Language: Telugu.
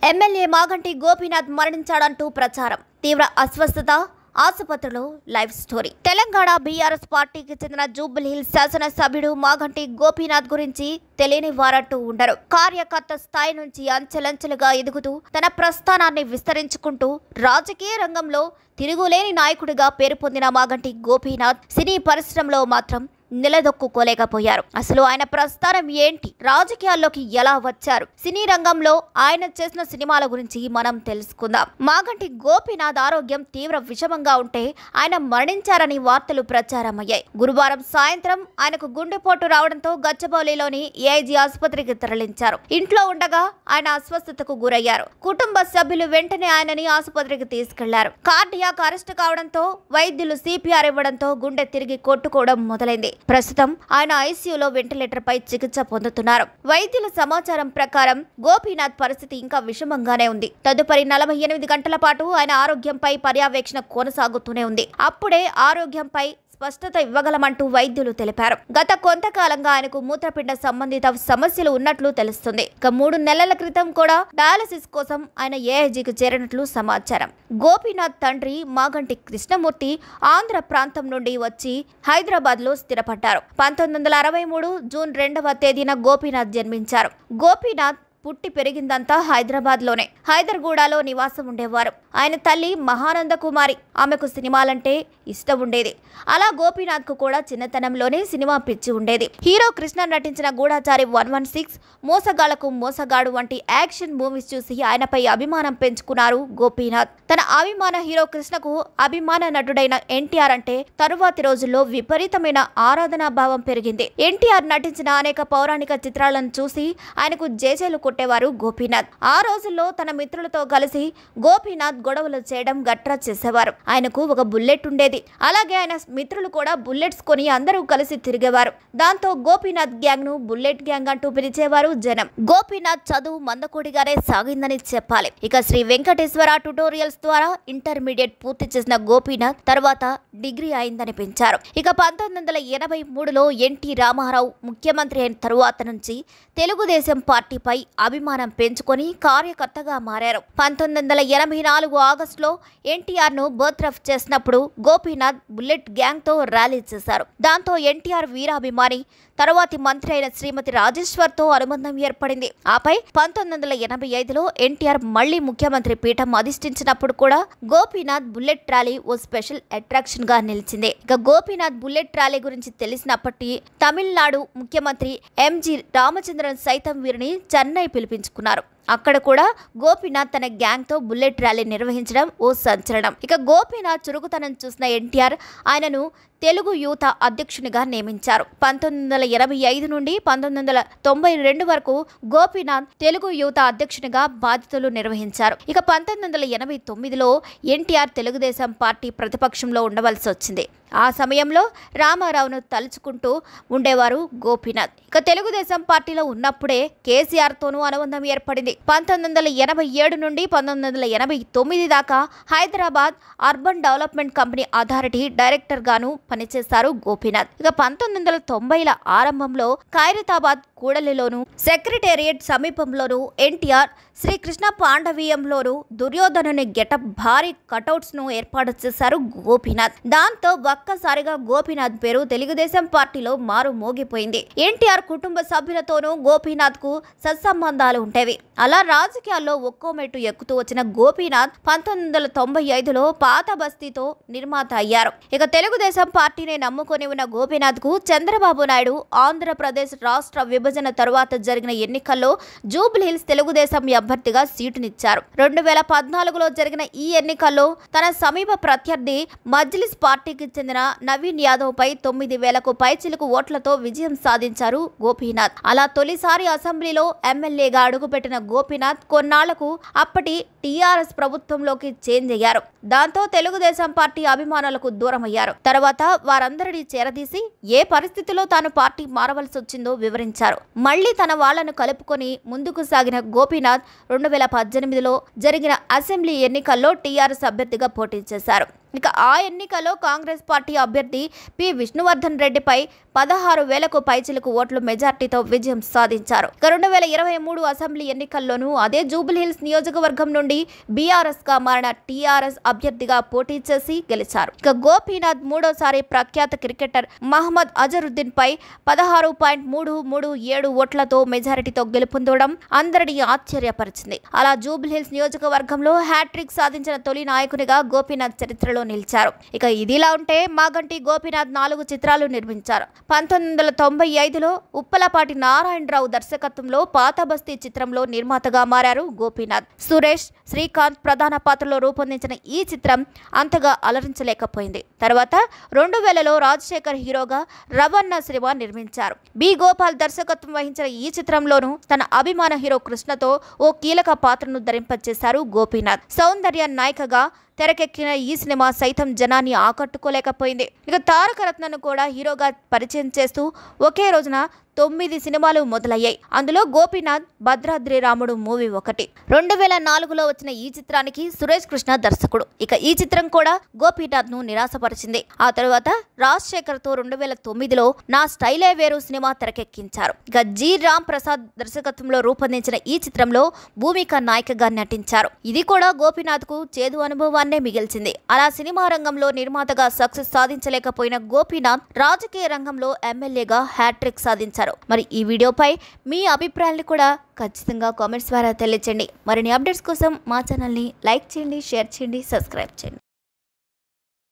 ఎమ్మెల్యే మాగంటి గోపీనాథ్ మరణించాడంటూ ప్రచారం. తీవ్ర అస్వస్థత, ఆసుపత్రిలో లైవ్ స్టోరీ. తెలంగాణ బీఆర్ఎస్ పార్టీకి చెందిన జూబ్లీహిల్స్ శాసనసభ్యుడు మాగంటి గోపీనాథ్ గురించి తెలియని వారంటూ ఉండరు. కార్యకర్త స్థాయి నుంచి అంచెలంచెలుగా ఎదుగుతూ తన ప్రస్థానాన్ని విస్తరించుకుంటూ రాజకీయ రంగంలో తిరుగులేని నాయకుడిగా పేరు పొందిన మాగంటి గోపీనాథ్ సినీ పరిశ్రమలో మాత్రం నిలదొక్కుకోలేకపోయారు. అసలు ఆయన ప్రస్థానం ఏంటి, రాజకీయాల్లోకి ఎలా వచ్చారు, సినీ రంగంలో ఆయన చేసిన సినిమాల గురించి మనం తెలుసుకుందాం. మాగంటి గోపీనాథ్ ఆరోగ్యం తీవ్ర విషమంగా ఉంటే ఆయన మరణించారని వార్తలు ప్రచారమయ్యాయి. గురువారం సాయంత్రం ఆయనకు గుండెపోటు రావడంతో గచ్చిబౌలిలోని ఏఐజీ ఆసుపత్రికి తరలించారు. ఇంట్లో ఉండగా ఆయన అస్వస్థతకు గురయ్యారు. కుటుంబ సభ్యులు వెంటనే ఆయనని ఆసుపత్రికి తీసుకెళ్లారు. కార్డియాక్ అరెస్ట్ కావడంతో వైద్యులు సిపిఆర్ ఇవ్వడంతో గుండె తిరిగి కొట్టుకోవడం మొదలైంది. ప్రస్తుతం ఆయన ఐసీయూలో వెంటిలేటర్ పై చికిత్స పొందుతున్నారు. వైద్యుల సమాచారం ప్రకారం గోపీనాథ్ పరిస్థితి ఇంకా విషమంగానే ఉంది. తదుపరి 48 గంటల పాటు ఆయన ఆరోగ్యంపై పర్యవేక్షణ కొనసాగుతూనే ఉంది. అప్పుడే ఆరోగ్యంపై స్పష్టత ఇవ్వగలమంటూ వైద్యులు తెలిపారు. గత కొంతకాలంగా ఆయనకు మూత్రపిండ సంబంధిత సమస్యలు ఉన్నట్లు తెలుస్తుంది. ఇక 3 నెలల క్రితం కూడా డయాలసిస్ కోసం ఆయన ఏఐజీకి చేరినట్లు సమాచారం. గోపీనాథ్ తండ్రి మాగంటి కృష్ణమూర్తి ఆంధ్ర ప్రాంతం నుండి వచ్చి హైదరాబాద్ లో స్థిరపడ్డారు. 1963 జూన్ 2వ తేదీన గోపీనాథ్ జన్మించారు. గోపీనాథ్ పుట్టి పెరిగిందంతా హైదరాబాద్ లోనే. హైదర్గూడలో నివాసం ఉండేవారు. ఆయన తల్లి మహానంద కుమారి. ఆమెకు సినిమాలంటే ఇష్టం ఉండేది. అలా గోపీనాథ్ కు కూడా చిన్నతనంలోనే సినిమా పిచ్చి ఉండేది. హీరో కృష్ణ నటించిన గూఢచారి 116, మోసగాళ్లకు మోసగాడు వంటి యాక్షన్ మూవీస్ చూసి ఆయనపై అభిమానం పెంచుకున్నారు గోపీనాథ్. తన అభిమాన హీరో కృష్ణకు అభిమాన నటుడైన ఎన్టీఆర్ అంటే తరువాతి రోజుల్లో విపరీతమైన ఆరాధనా భావం పెరిగింది. ఎన్టీఆర్ నటించిన అనేక పౌరాణిక చిత్రాలను చూసి ఆయనకు జేజేలు కొట్టేవారు గోపీనాథ్. ఆ రోజుల్లో తన మిత్రులతో కలిసి గోపీనాథ్ గొడవలు చేయడం గట్రా చేసేవారు. ఆయనకు ఒక బుల్లెట్ ఉండేది. అలాగే ఆయన మిత్రులు కూడా బుల్లెట్స్ కొని అందరూ కలిసి తిరిగేవారు. దాంతో గోపీనాథ్ గ్యాంగ్ ను బుల్లెట్ గ్యాంగ్ అంటూ పిలిచేవారు జనం. గోపీనాథ్ చదువు మందకోడిగానే సాగిందని చెప్పాలి. ఇక శ్రీ వెంకటేశ్వర ట్యుటోరియల్స్ ద్వారా ఇంటర్మీడియట్ పూర్తి చేసిన గోపీనాథ్ తర్వాత డిగ్రీ అయిందనిపించారు. ఇక 1983లో ఎన్టీ రామారావు ముఖ్యమంత్రి అయిన తరువాత నుంచి తెలుగుదేశం పార్టీపై అభిమానం పెంచుకొని కార్యకర్తగా మారారు. 1984 ఆగస్టులో ఎన్టీఆర్ ను బర్త్రఫ్ చేసినప్పుడు గోపీనాథ్ బుల్లెట్ గ్యాంగ్ తో ర్యాలీ చేశారు. దాంతో ఎన్టీఆర్ వీరాభిమాని, తరువాతి మంత్రి అయిన శ్రీమతి రాజేశ్వర్ తో అనుబంధం ఏర్పడింది. ఆపై 1985లో ఎన్టీఆర్ మళ్లీ ముఖ్యమంత్రి పీఠం అధిష్ఠించినప్పుడు కూడా గోపీనాథ్ బుల్లెట్ ర్యాలీ ఓ స్పెషల్ అట్రాక్షన్ గా నిలిచింది. ఇక గోపీనాథ్ బుల్లెట్ ర్యాలీ గురించి తెలిసినప్పటి తమిళనాడు ముఖ్యమంత్రి ఎంజి రామచంద్రన్ సైతం వీరిని చెన్నై పిలిపించుకున్నారు. అక్కడ కూడా గోపీనాథ్ తన గ్యాంగ్ తో బుల్లెట్ ర్యాలీ నిర్వహించడం ఓ సంచలనం. ఇక గోపీనాథ్ చురుకుతనం చూసిన ఎన్టీఆర్ ఆయనను తెలుగు యువత అధ్యక్షునిగా నియమించారు. 1985 నుండి 1992 వరకు గోపీనాథ్ తెలుగు యువత అధ్యక్షునిగా బాధ్యతలు నిర్వహించారు. ఇక 1989లో ఎన్టీఆర్ తెలుగుదేశం పార్టీ ప్రతిపక్షంలో ఉండవలసి వచ్చింది. ఆ సమయంలో రామారావును తలుచుకుంటూ ఉండేవారు గోపీనాథ్. ఇక తెలుగుదేశం పార్టీలో ఉన్నప్పుడే కేసీఆర్ తోనూ అనుబంధం ఏర్పడింది. 1987 నుండి 1989 దాకా Hyderabad urban development company authority director గాను పనిచేశారు గోపీనాథ్. ఇక 1990ల ఆరంభంలో ఖైరతాబాద్ కూడలిలోను, సెక్రటేరియట్ సమీపంలోను ఎన్టీఆర్ శ్రీకృష్ణ పాండవీయంలోను దుర్యోధనుని గెటప్ భారీ కటౌట్స్ ను ఏర్పాటు చేశారు గోపీనాథ్. దాంతో ఒక్కసారిగా గోపీనాథ్ పేరు తెలుగుదేశం పార్టీలో మారు మోగిపోయింది. ఎన్టీఆర్ కుటుంబ సభ్యులతోనూ గోపీనాథ్ కు సత్సంబంధాలు ఉండేవి. అలా రాజకీయాల్లో ఒక్కో మెట్టు ఎక్కుతూ వచ్చిన గోపీనాథ్ 1995లో పాత బస్తీతో నిర్మాత అయ్యారు. ఇక తెలుగుదేశం పార్టీని నమ్ముకొని ఉన్న గోపీనాథ్ కు చంద్రబాబు నాయుడు ఆంధ్రప్రదేశ్ రాష్ట్ర విభజన తరువాత జరిగిన ఎన్నికల్లో జూబ్లీహిల్స్ తెలుగుదేశం అభ్యర్థిగా సీటునిచ్చారు. 2014లో జరిగిన ఈ ఎన్నికల్లో తన సమీప ప్రత్యర్థి మజ్లిస్ పార్టీకి చెందిన నవీన్ యాదవ్ పై 9,000కు పైచిలుకు ఓట్లతో విజయం సాధించారు గోపీనాథ్. అలా తొలిసారి అసెంబ్లీలో ఎమ్మెల్యేగా అడుగుపెట్టిన గోపీనాథ్ కొన్నాళ్లకు అప్పటి టీఆర్ఎస్ ప్రభుత్వంలోకి చేంజ్ అయ్యారు. దాంతో తెలుగుదేశం పార్టీ అభిమానులకు దూరమయ్యారు. తర్వాత వారందరినీ చేరదీసి ఏ పరిస్థితిలో తాను పార్టీ మారవలసి వచ్చిందో వివరించారు. మళ్లీ తన వాళ్లను కలుపుకొని ముందుకు సాగిన గోపీనాథ్ 2018లో జరిగిన అసెంబ్లీ ఎన్నికల్లో టీఆర్ఎస్ అభ్యర్థిగా పోటీ చేశారు. ఇక ఆ ఎన్నికలో కాంగ్రెస్ పార్టీ అభ్యర్థి పి విష్ణువర్ధన్ రెడ్డిపై 16,000కు పైచిలకు ఓట్ల మెజార్టీతో విజయం సాధించారు. ఇక 2023 అసెంబ్లీ ఎన్నికల్లోనూ అదే జూబ్లీహిల్స్ నియోజకవర్గం నుండి బీఆర్ఎస్ గా మారిన టీఆర్ఎస్ అభ్యర్థిగా పోటీ చేసి గెలిచారు. ఇక గోపీనాథ్ మూడోసారి ప్రఖ్యాత క్రికెటర్ మహమ్మద్ అజరుద్దీన్ పై 16.337 ఓట్లతో మెజారిటీతో గెలుపొందడం అందరినీ ఆశ్చర్యపరిచింది. అలా జూబ్లీహిల్స్ నియోజకవర్గంలో హ్యాట్రిక్ సాధించిన తొలి నాయకునిగా గోపీనాథ్ చరిత్రలో నిలిచారు. ఇక ఇదిలా ఉంటే మాగంటి గోపీనాథ్ 4 చిత్రాలు నిర్మించారు. 1995లో ఉప్పలపాటి నారాయణరావు దర్శకత్వంలో పాత బస్తీ చిత్రంలో నిర్మాతగా మారారు గోపీనాథ్. సురేష్, శ్రీకాంత్ ప్రధాన పాత్రలో రూపొందించిన ఈ చిత్రం అంతగా అలరించలేకపోయింది. తర్వాత 2000లో రాజశేఖర్ హీరోగా రవణ సినిమా నిర్మించారు. బి గోపాల్ దర్శకత్వం వహించిన ఈ చిత్రంలోనూ తన అభిమాన హీరో కృష్ణతో ఓ కీలక పాత్రను ధరింపచేశారు గోపీనాథ్. సౌందర్య నాయికగా తెరకెక్కిన ఈ సినిమా సైతం జనాన్ని ఆకట్టుకోలేకపోయింది. ఇక తారకరత్నను కూడా హీరోగా పరిచయం చేస్తూ ఒకే రోజున 9 సినిమాలు మొదలయ్యాయి. అందులో గోపీనాథ్ భద్రాద్రి రాముడు మూవీ ఒకటి. 2004లో వచ్చిన ఈ చిత్రానికి సురేష్ కృష్ణ దర్శకుడు. ఇక ఈ చిత్రం కూడా గోపీనాథ్ ను నిరాశపరిచింది. ఆ తర్వాత రాజశేఖర్ తో 2009లో నా స్టైలే వేరు సినిమా తెరకెక్కించారు. ఇక జి రామ్ ప్రసాద్ దర్శకత్వంలో రూపొందించిన ఈ చిత్రంలో భూమిక నాయికగా నటించారు. ఇది కూడా గోపీనాథ్ కు చేదు అనుభవాన్నే మిగిల్చింది. అలా సినిమా రంగంలో నిర్మాతగా సక్సెస్ సాధించలేకపోయిన గోపీనాథ్ రాజకీయ రంగంలో ఎమ్మెల్యేగా హ్యాట్రిక్ సాధించారు. మరి ఈ వీడియోపై మీ అభిప్రాయాన్ని కూడా ఖచ్చితంగా కామెంట్స్ ద్వారా తెలియచేయండి. మరిన్ని అప్డేట్స్ కోసం మా ఛానల్ని లైక్ చేయండి, షేర్ చేయండి, సబ్స్క్రైబ్ చేయండి.